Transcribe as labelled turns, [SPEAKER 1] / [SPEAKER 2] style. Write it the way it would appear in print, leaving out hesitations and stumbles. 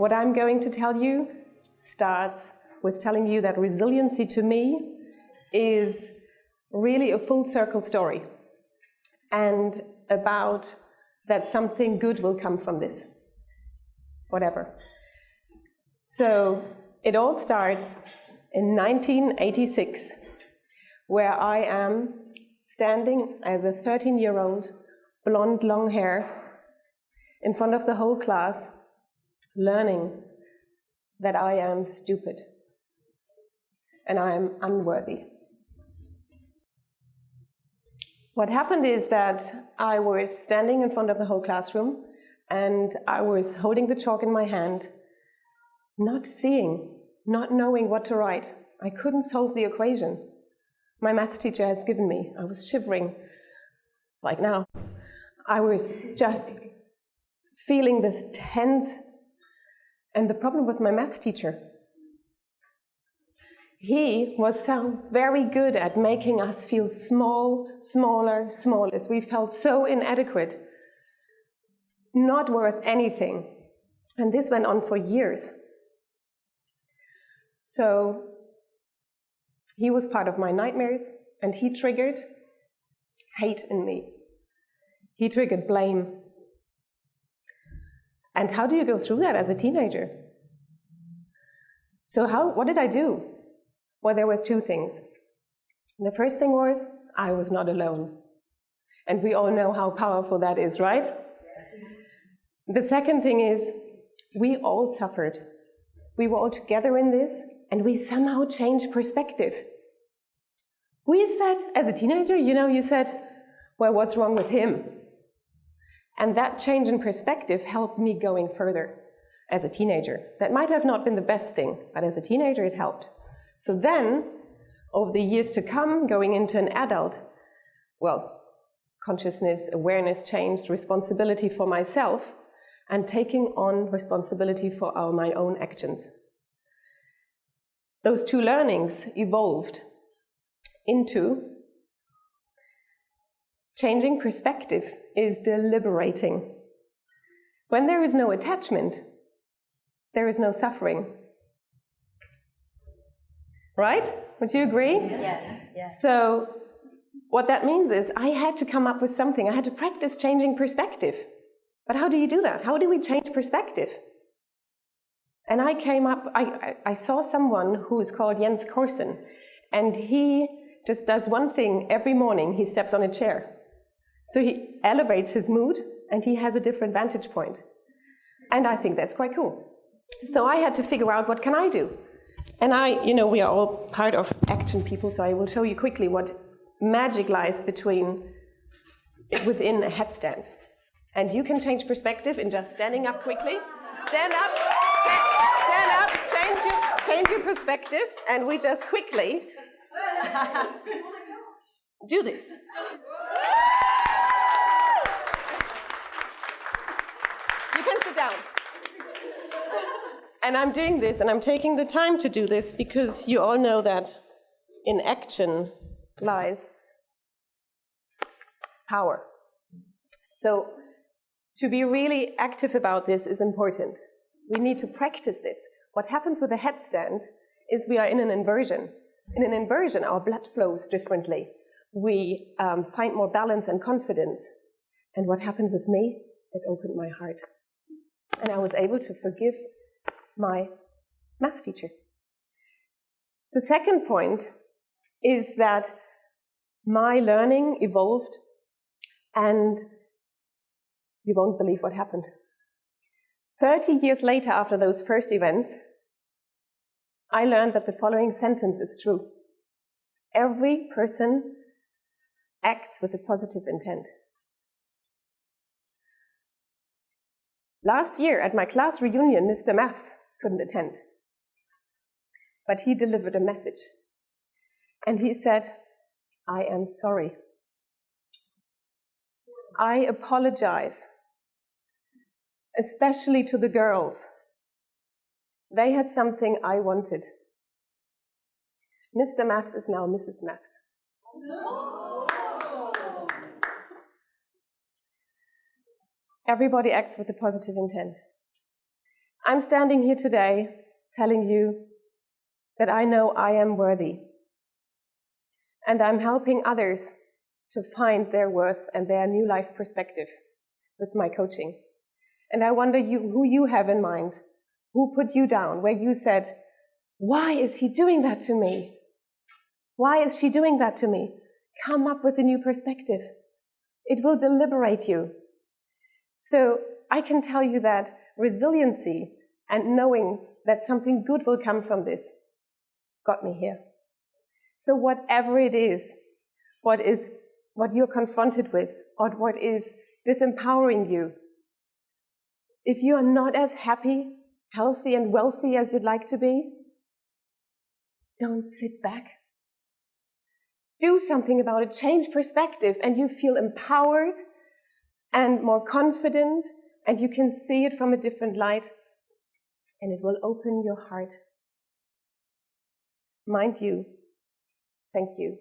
[SPEAKER 1] what I'm going to tell you starts with telling you that resiliency to me is really a full circle story, and about that something good will come from this, whatever. So it all starts in 1986, where I am standing as a 13-year-old, blonde, long hair, in front of the whole class, learning that I am stupid and I am unworthy. What happened is that I was standing in front of the whole classroom and I was holding the chalk in my hand, not seeing, not knowing what to write. I couldn't solve the equation my maths teacher has given me. I was shivering, like now. I was just feeling this tense, and the problem was my maths teacher. He was so very good at making us feel small, smaller, smallest. We felt so inadequate, not worth anything. And this went on for years. So he was part of my nightmares, and he triggered hate in me. He triggered blame. And how do you go through that as a teenager? So what did I do? Well, there were two things. The first thing was, I was not alone. And we all know how powerful that is, right? The second thing is, we all suffered. We were all together in this, and we somehow changed perspective. We said, as a teenager, you said, well, what's wrong with him? And that change in perspective helped me going further as a teenager. That might have not been the best thing, but as a teenager it helped. So then, over the years to come, going into an adult, well, consciousness, awareness changed, responsibility for myself, and taking on responsibility for my own actions. Those two learnings evolved into changing perspective is deliberating. When there is no attachment, there is no suffering. Right? Would you agree?
[SPEAKER 2] Yes.
[SPEAKER 1] So what that means is I had to come up with something. I had to practice changing perspective. But how do you do that? How do we change perspective? And I saw someone who is called Jens Korsen, and he just does one thing every morning. He steps on a chair. So he elevates his mood, and he has a different vantage point. And I think that's quite cool. So I had to figure out, what can I do? And we are all part of action people, so I will show you quickly what magic lies within a headstand. And you can change perspective in just standing up quickly. Stand up, change your perspective, and we just quickly do this. You can sit down. And I'm doing this, and I'm taking the time to do this, because you all know that in action lies power. So to be really active about this is important. We need to practice this. What happens with a headstand is we are in an inversion. In an inversion, our blood flows differently. We find more balance and confidence. And what happened with me? It opened my heart. And I was able to forgive my maths teacher. The second point is that my learning evolved, and you won't believe what happened. 30 years later, after those first events, I learned that the following sentence is true. Every person acts with a positive intent. Last year at my class reunion, Mr. Maths couldn't attend. But he delivered a message. And he said, I am sorry. I apologize, especially to the girls. They had something I wanted. Mr. Maths is now Mrs. Maths. No. Everybody acts with a positive intent. I'm standing here today telling you that I know I am worthy. And I'm helping others to find their worth and their new life perspective with my coaching. And I wonder who you have in mind, who put you down, where you said, why is he doing that to me? Why is she doing that to me? Come up with a new perspective. It will liberate you. So I can tell you that resiliency and knowing that something good will come from this got me here. So whatever it is what you're confronted with, or what is disempowering you, if you are not as happy, healthy, and wealthy as you'd like to be, don't sit back. Do something about it, change perspective, and you feel empowered and more confident, and you can see it from a different light, and it will open your heart. Mind you, thank you.